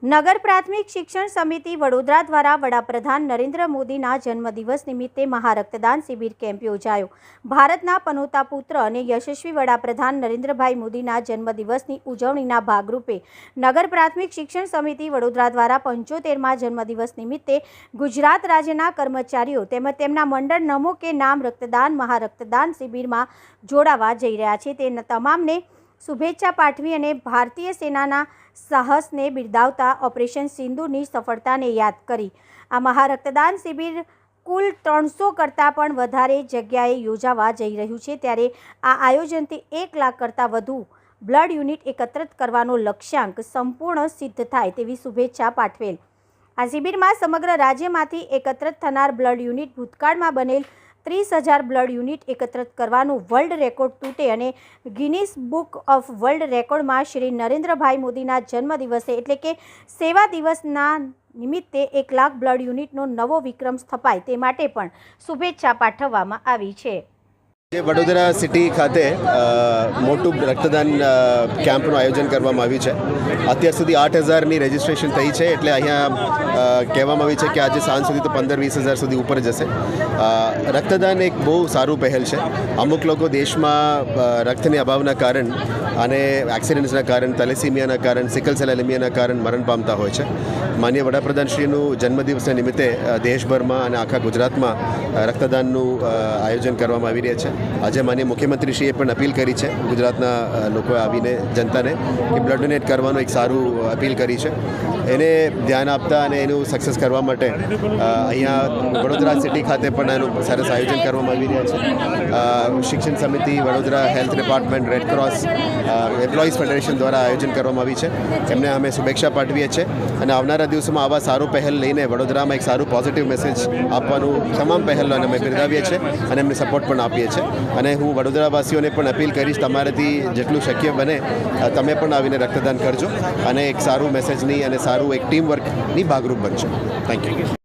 નગર પ્રાથમિક શિક્ષણ સમિતિ વડોદરા દ્વારા વડાપ્રધાન નરેન્દ્ર મોદીના જન્મદિવસ નિમિત્તે મહારક્તદાન શિબિર કેમ્પ યોજાયો। ભારતના પનોતા પુત્ર અને યશસ્વી વડાપ્રધાન નરેન્દ્રભાઈ મોદીના જન્મદિવસની ઉજવણીના ભાગરૂપે નગર પ્રાથમિક શિક્ષણ સમિતિ વડોદરા દ્વારા 75મા જન્મદિવસ નિમિત્તે ગુજરાત રાજ્યના કર્મચારીઓ તેમજ તેમના મંડળ નમો કે નામ રક્તદાન મહારક્તદાન શિબિરમાં જોડાવા જઈ રહ્યા છે। તે તમામને શુભેચ્છા પાઠવી અને ભારતીય સેનાના સાહસને બિરદાવતા ઓપરેશન સિંધુની સફળતાને યાદ કરી આ મહારક્તદાન શિબિર કુલ 300 કરતાં પણ વધારે જગ્યાએ યોજાવા જઈ રહ્યું છે। ત્યારે આ આયોજનથી 1 લાખ કરતાં વધુ બ્લડ યુનિટ એકત્રિત કરવાનો લક્ષ્યાંક સંપૂર્ણ સિદ્ધ થાય તેવી શુભેચ્છા પાઠવેલ। આ શિબિરમાં સમગ્ર રાજ્યમાંથી એકત્રિત થનાર બ્લડ યુનિટ ભૂતકાળમાં બનેલ 30,000 બ્લડ યુનિટ એકત્રિત કરવાનું વર્લ્ડ રેકોર્ડ તૂટે અને ગિનીસ બુક ઓફ વર્લ્ડ રેકોર્ડમાં શ્રી નરેન્દ્રભાઈ મોદીના જન્મદિવસે એટલે કે સેવા દિવસના નિમિત્તે 1 લાખ બ્લડ યુનિટનો નવો વિક્રમ સ્થપાય તે માટે પણ શુભેચ્છા પાઠવવામાં આવી છે। વડોદરા સિટી ખાતે મોટું રક્તદાન કેમ્પનું આયોજન કરવામાં આવ્યું છે। અત્યાર સુધી 8,000ની રજિસ્ટ્રેશન થઈ છે, એટલે અહીંયા કહેવામાં આવ્યું છે કે આજે સાંજ સુધી તો 15-20 હજાર સુધી ઉપર જશે। રક્તદાન એક બહુ સારું પહેલ છે। અમુક લોકો દેશમાં રક્તની અભાવના કારણ અને એક્સિડન્ટ્સના કારણ, થેલેસીમિયાના કારણ, સિકલ સેલ એનિમિયાના કારણ મરણ પામતા હોય છે। માનનીય વડાપ્રધાનશ્રીનું જન્મદિવસના નિમિત્તે દેશભરમાં અને આખા ગુજરાતમાં રક્તદાનનું આયોજન કરવામાં આવી રહ્યા છે। આજે માનનીય મુખ્યમંત્રીશ્રીએ પણ અપીલ કરી છે ગુજરાતના લોકોએ આવીને જનતાને કે બ્લડ ડોનેટ કરવાનું એક સારું અપીલ કરી છે। એને ધ્યાન આપતા અને એનું સક્સેસ કરવા માટે અહીંયા વડોદરા સિટી ખાતે પણ એનું સરસ આયોજન કરવામાં આવી રહ્યા છે। શિક્ષણ સમિતિ Vadodara, health department, red cross, employees federation દ્વારા આયોજન કરવામાં આવી છે। એમને અમે શુભેચ્છા પાઠવીએ છીએ અને આવનારા દિવસોમાં આવા સારું પહેલ લઈને વડોદરામાં એક સારું પોઝિટિવ મેસેજ આપવાનું તમામ પહેલો અમે બિરદાવીએ છીએ અને એમને સપોર્ટ પણ આપીએ છીએ। અને હું વડોદરાવાસીઓને પણ અપીલ કરીશ, તમારાથી જેટલું શક્ય બને તમે પણ આવીને રક્તદાન કરજો અને એક સારું મેસેજની અને સારું એક ટીમ વર્કની ભાગરૂપ બનશો। Thank you.